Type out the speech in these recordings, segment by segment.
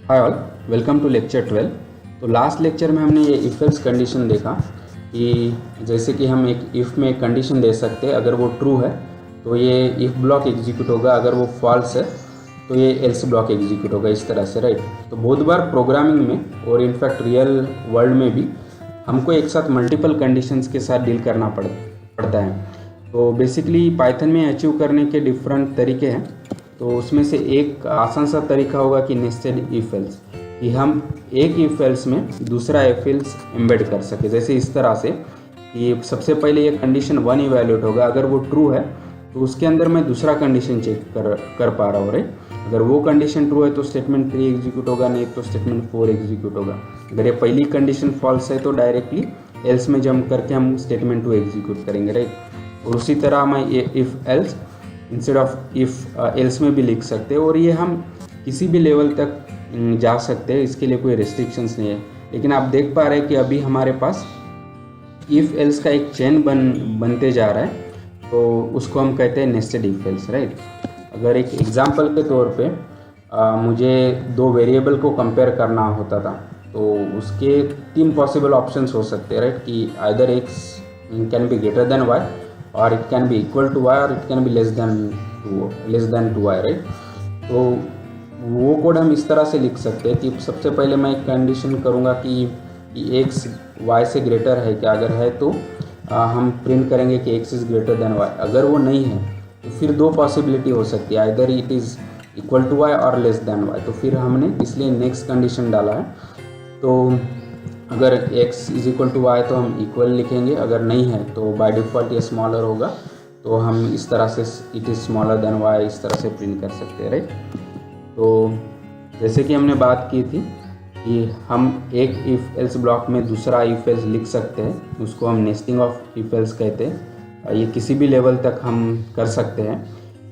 Hi all, welcome to lecture 12। तो last lecture में हमने ये इफ एल्स कंडीशन देखा कि जैसे कि हम एक इफ़ में एक कंडीशन दे सकते हैं। अगर वो ट्रू है तो ये इफ़ ब्लॉक एग्जीक्यूट होगा, अगर वो फॉल्स है तो ये एल्स ब्लॉक एग्जीक्यूट होगा, इस तरह से, राइट। तो बहुत बार प्रोग्रामिंग में और इनफैक्ट रियल वर्ल्ड में भी हमको एक साथ मल्टीपल कंडीशंस के साथ डील करना पड़ता है। तो बेसिकली पाइथन में अचीव करने के डिफरेंट तरीके हैं। तो उसमें से एक आसान सा तरीका होगा कि नेस्टेड इफ एल्स, कि हम एक इफ एल्स में दूसरा इफ एल्स एम्बेड कर सके। जैसे इस तरह से कि सबसे पहले ये कंडीशन 1 इवैल्यूएट होगा, अगर वो ट्रू है तो उसके अंदर मैं दूसरा कंडीशन चेक कर पा रहा हूँ, राइट। अगर वो कंडीशन ट्रू है तो स्टेटमेंट 3 एग्जीक्यूट होगा, नहीं तो स्टेटमेंट 4 एग्जीक्यूट होगा। अगर ये पहली कंडीशन फॉल्स है तो डायरेक्टली एल्स में जंप करके हम स्टेटमेंट 2 एग्जीक्यूट करेंगे, राइट। और उसी तरह मैं ये if else instead of if else में भी लिख सकते हैं, और ये हम किसी भी लेवल तक जा सकते हैं, इसके लिए कोई रेस्ट्रिक्शंस नहीं है। लेकिन आप देख पा रहे हैं कि अभी हमारे पास इफ एल्स का एक चेन बनते जा रहा है, तो उसको हम कहते हैं नेस्टेड इफ एल्स, राइट। अगर एक एग्जांपल के तौर पे मुझे दो वेरिएबल को कंपेयर करना होता था, तो उसके 3 पॉसिबल ऑप्शंस हो सकते हैं, राइट। कि either X can be greater than Y, और it can be equal to Y, और it can be less than to Y, right. तो वो कोड हम इस तरह से लिख सकते हैं कि सबसे पहले मैं एक कंडीशन करूँगा कि एक्स वाई से ग्रेटर है क्या। अगर है तो हम प्रिंट करेंगे कि x is greater than y. अगर वो नहीं है तो फिर 2 पॉसिबिलिटी हो सकती है, either it is equal to Y or less than y. तो फिर हमने इसलिए नेक्स्ट कंडीशन डाला है। तो अगर x is equal to y तो हम इक्वल लिखेंगे, अगर नहीं है तो बाय डिफ़ॉल्ट ये स्मॉलर होगा, तो हम इस तरह से it is smaller than y इस तरह से प्रिंट कर सकते हैं, राइट। तो जैसे कि हमने बात की थी कि हम एक इफ़ एल्स ब्लॉक में दूसरा इफ़ एल्स लिख सकते हैं, उसको हम नेस्टिंग ऑफ इफ़ एल्स कहते हैं। ये किसी भी लेवल तक हम कर सकते हैं।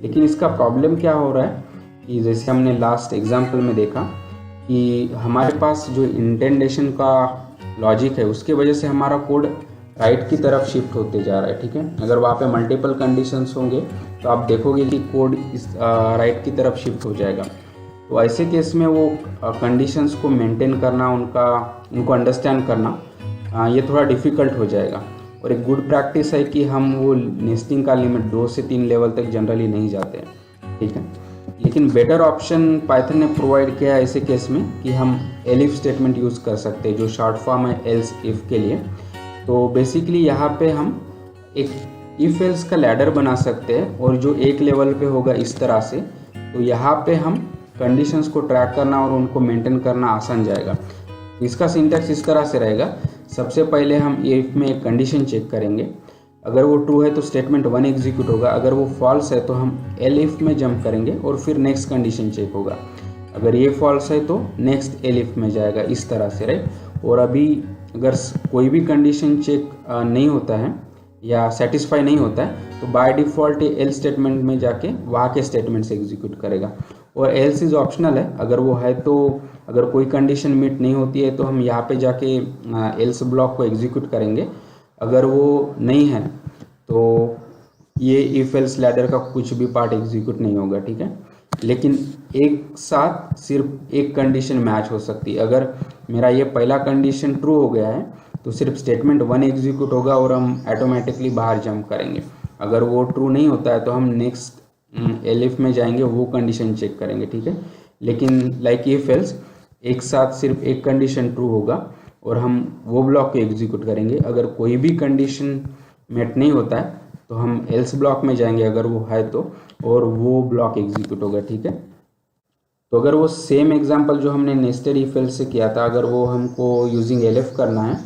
लेकिन इसका प्रॉब्लम क्या हो रहा है कि जैसे हमने लास्ट एग्जाम्पल में देखा कि हमारे पास जो इंटेंडेशन का लॉजिक है उसके वजह से हमारा कोड राइट की तरफ शिफ्ट होते जा रहा है, ठीक है। अगर वहाँ पे मल्टीपल कंडीशंस होंगे तो आप देखोगे कि कोड इस राइट की तरफ शिफ्ट हो जाएगा। तो ऐसे केस में वो कंडीशंस को मेंटेन करना, उनको अंडरस्टैंड करना ये थोड़ा डिफ़िकल्ट हो जाएगा। और एक गुड प्रैक्टिस है कि हम वो नेस्टिंग का लिमिट 2 से 3 लेवल तक जनरली नहीं जाते हैं, ठीक है। लेकिन बेटर ऑप्शन पाइथन ने प्रोवाइड किया है ऐसे केस में कि हम एलिफ स्टेटमेंट यूज़ कर सकते हैं, जो शॉर्ट फॉर्म है एल्स इफ़ के लिए। तो बेसिकली यहाँ पे हम एक इफ एल्स का लैडर बना सकते हैं, और जो एक लेवल पे होगा इस तरह से, तो यहाँ पे हम कंडीशंस को ट्रैक करना और उनको मेंटेन करना आसान जाएगा। इसका सिंटैक्स इस तरह से रहेगा। सबसे पहले हम इफ में एक कंडीशन चेक करेंगे, अगर वो ट्रू है तो स्टेटमेंट 1 एग्जीक्यूट होगा, अगर वो फॉल्स है तो हम एलिफ में जंप करेंगे और फिर नेक्स्ट कंडीशन चेक होगा। अगर ये फॉल्स है तो नेक्स्ट एलिफ में जाएगा, इस तरह से, राइट। और अभी अगर कोई भी कंडीशन चेक नहीं होता है या सेटिस्फाई नहीं होता है तो बाय डिफ़ॉल्ट ये एल स्टेटमेंट में जाके वहाँ के स्टेटमेंट से एग्जीक्यूट करेगा। और एल्स इज ऑप्शनल है, अगर वो है तो अगर कोई कंडीशन मीट नहीं होती है तो हम यहाँ पे जाके एल्स ब्लॉक को एग्जीक्यूट करेंगे। अगर वो नहीं है तो ये इफ एल्स लैडर का कुछ भी पार्ट एग्जीक्यूट नहीं होगा, ठीक है। लेकिन एक साथ सिर्फ एक कंडीशन मैच हो सकती है। अगर मेरा ये पहला कंडीशन ट्रू हो गया है तो सिर्फ स्टेटमेंट 1 एग्जीक्यूट होगा और हम ऑटोमेटिकली बाहर जंप करेंगे। अगर वो ट्रू नहीं होता है तो हम नेक्स्ट एलिफ में जाएंगे, वो कंडीशन चेक करेंगे, ठीक है। लेकिन लाइक इफ एल्स एक साथ सिर्फ एक कंडीशन ट्रू होगा और हम वो ब्लॉक को एग्जीक्यूट करेंगे। अगर कोई भी कंडीशन मेट नहीं होता है तो हम एल्स ब्लॉक में जाएंगे, अगर वो है तो, और वो ब्लॉक एग्जीक्यूट होगा, ठीक है। तो अगर वो सेम एग्जांपल जो हमने नेस्टेड इफ एल्स से किया था, अगर वो हमको यूजिंग एलिफ करना है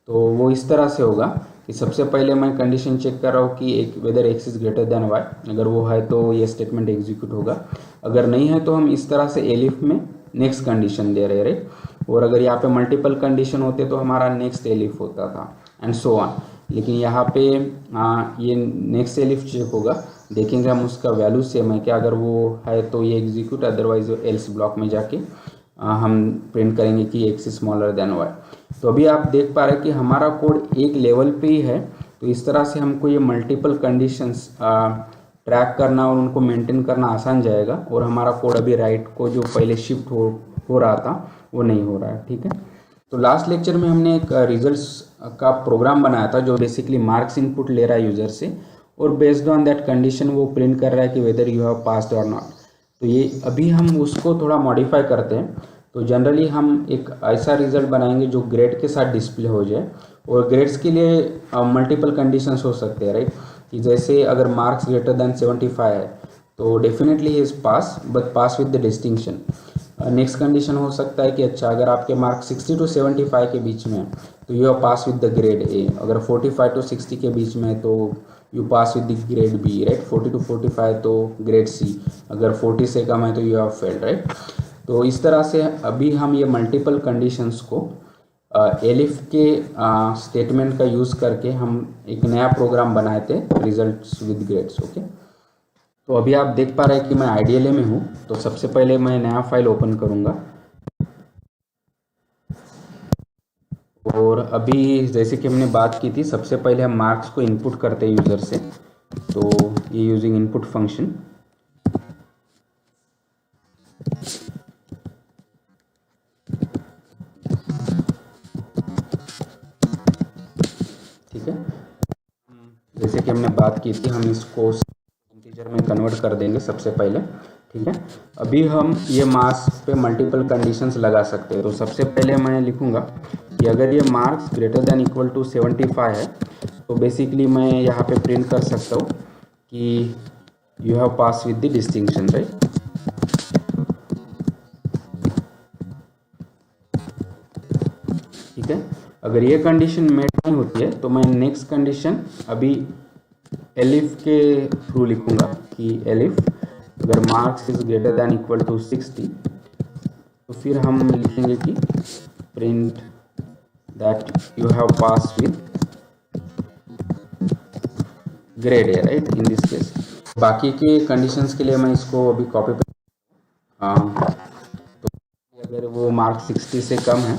तो वो इस तरह से होगा कि सबसे पहले मैं कंडीशन चेक कर रहा हूँ कि एक whether x is greater than y. अगर वो है तो ये स्टेटमेंट एग्जीक्यूट होगा, अगर नहीं है तो हम इस तरह से एलिफ में नेक्स्ट कंडीशन दे रहे, राइट। और अगर यहाँ पे मल्टीपल कंडीशन होते तो हमारा नेक्स्ट एलिफ होता था, एंड सो ऑन। लेकिन यहाँ पे ये नेक्स्ट एलिफ चेक होगा, देखेंगे हम उसका वैल्यू सेम है क्या। अगर वो है तो ये एग्जीक्यूट, अदरवाइज एल्स ब्लॉक में जाके हम प्रिंट करेंगे कि x is smaller than y. तो अभी आप देख पा रहे हैं कि हमारा कोड एक लेवल पे ही है। तो इस तरह से हमको ये मल्टीपल कंडीशंस ट्रैक करना और उनको मेंटेन करना आसान जाएगा, और हमारा कोड अभी राइट को जो पहले शिफ्ट हो रहा था वो नहीं हो रहा है, ठीक है। तो लास्ट लेक्चर में हमने एक रिजल्ट्स का प्रोग्राम बनाया था जो बेसिकली मार्क्स इनपुट ले रहा है यूज़र से, और बेस्ड ऑन दैट कंडीशन वो प्रिंट कर रहा है कि वेदर यू हैव पास्ड और नॉट। तो ये अभी हम उसको थोड़ा मॉडिफाई करते हैं। तो जनरली हम एक ऐसा रिजल्ट बनाएंगे जो ग्रेड के साथ डिस्प्ले हो जाए, और ग्रेड्स के लिए मल्टीपल कंडीशंस हो सकते हैं, राइट। कि जैसे अगर मार्क्स ग्रेटर दैन 75 है तो definitely he is pass, but pass with the distinction. Next condition हो सकता है कि अच्छा अगर आपके मार्क्स 60 to 75 के बीच में है तो you pass with the grade A, अगर 45 to 60 के बीच में है तो you pass with the grade B, right. 40 to 45 तो ग्रेड सी, अगर 40 से कम है तो यू हैव फेल्ड, राइट। तो इस तरह से अभी हम ये मल्टीपल कंडीशंस को एलिफ के स्टेटमेंट का यूज़ करके हम एक नया प्रोग्राम बनाए थे, रिजल्ट्स विद ग्रेड्स, ओके। तो अभी आप देख पा रहे हैं कि मैं IDLA में हूँ। तो सबसे पहले मैं नया फाइल ओपन करूँगा, और अभी जैसे कि हमने बात की थी सबसे पहले हम मार्क्स को इनपुट करते हैं यूज़र से। तो ये यूजिंग इनपुट फंक्शन, ठीक है। जैसे कि हमने बात की थी हम इसको इंटीजर में कन्वर्ट कर देंगे सबसे पहले, ठीक है। अभी हम ये मार्क्स पे मल्टीपल कंडीशंस लगा सकते हैं। तो सबसे पहले मैं लिखूँगा कि अगर ये marks greater than equal to 75 है तो बेसिकली मैं यहाँ पे प्रिंट कर सकता हूँ कि you have pass with the distinction, right. ठीक है, अगर ये कंडीशन मेट नहीं होती है तो मैं नेक्स्ट कंडीशन अभी एलिफ के थ्रू लिखूँगा कि एलिफ अगर marks is greater than equal to 60 तो फिर हम लिखेंगे कि print that you have pass with grade A, right, in this case. बाकी के कंडीशंस के लिए मैं इसको अभी कॉपी पे तो अगर वो मार्क्स 60 से कम है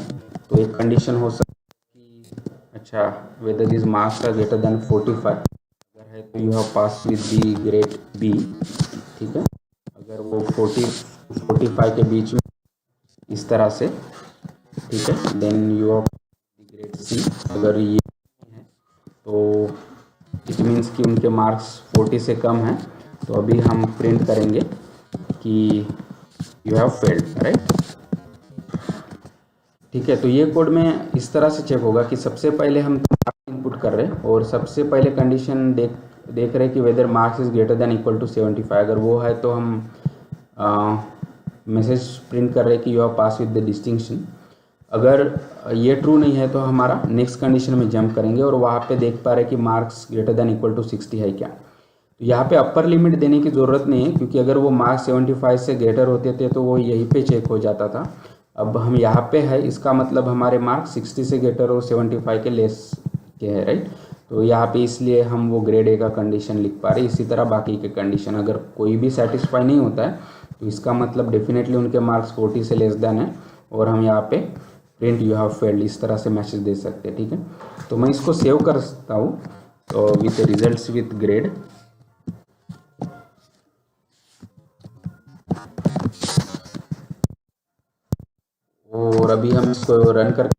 तो एक कंडीशन हो सकती है कि अच्छा whether this marks are greater than 45, अगर है तो you have pass with the grade B, ठीक है। अगर वो 40-45 के बीच में इस तरह से, ठीक है, then you have grade C. अगर ये है तो इट मीन्स कि उनके मार्क्स 40 से कम हैं, तो अभी हम प्रिंट करेंगे कि यू हैव फेल्ड, राइट। ठीक है, तो ये कोड में इस तरह से चेक होगा कि सबसे पहले हम इनपुट कर रहे हैं और सबसे पहले कंडीशन देख रहे हैं कि whether marks is greater than equal to 75। अगर वो है तो हम मैसेज प्रिंट कर रहे हैं कि you have pass with the distinction. अगर ये ट्रू नहीं है तो हमारा नेक्स्ट कंडीशन में जंप करेंगे और वहाँ पे देख पा रहे हैं कि marks greater than equal to 60 है क्या। तो यहाँ पे अपर लिमिट देने की ज़रूरत नहीं है, क्योंकि अगर वो मार्क्स 75 से ग्रेटर होते थे तो वो यहीं पे चेक हो जाता था। अब हम यहाँ पे है, इसका मतलब हमारे मार्क्स 60 से ग्रेटर और 75 के लेस के हैं, राइट। तो यहाँ पे इसलिए हम वो ग्रेड ए का कंडीशन लिख पा रहे हैं। इसी तरह बाकी के कंडीशन अगर कोई भी सेटिस्फाई नहीं होता है तो इसका मतलब डेफिनेटली उनके मार्क्स 40 से लेस देन है, और हम यहाँ पे प्रिंट यू हैव फेल्ड इस तरह से मैसेज दे सकते हैं, ठीक है। तो मैं इसको सेव कर सकता हूँ तो विथ रिजल्ट्स विथ ग्रेड, और अभी हम इसको रन कर,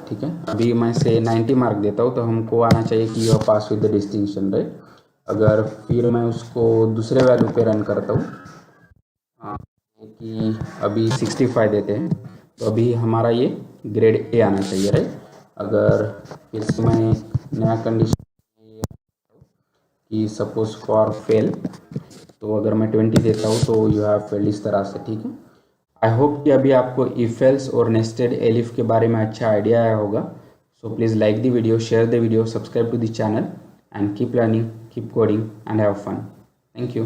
ठीक है। अभी मैं से 90 मार्क देता हूँ तो हमको आना चाहिए कि you pass with the distinction, right. अगर फिर मैं उसको दूसरे वैल्यू पे रन करता हूँ कि अभी 65 देते हैं तो अभी हमारा ये ग्रेड ए आना चाहिए, राइट। अगर फिर से मैं नया कंडीशन कि सपोज फॉर फेल, तो अगर मैं 20 देता हूँ तो यू हैव फेल्ड इस तरह से, ठीक है। आई होप कि अभी आपको इफ एल्स और नेस्टेड एलिफ के बारे में अच्छा आइडिया आया होगा। So please like the video, share the video, subscribe to the channel, and keep learning, keep coding, and have fun. Thank you.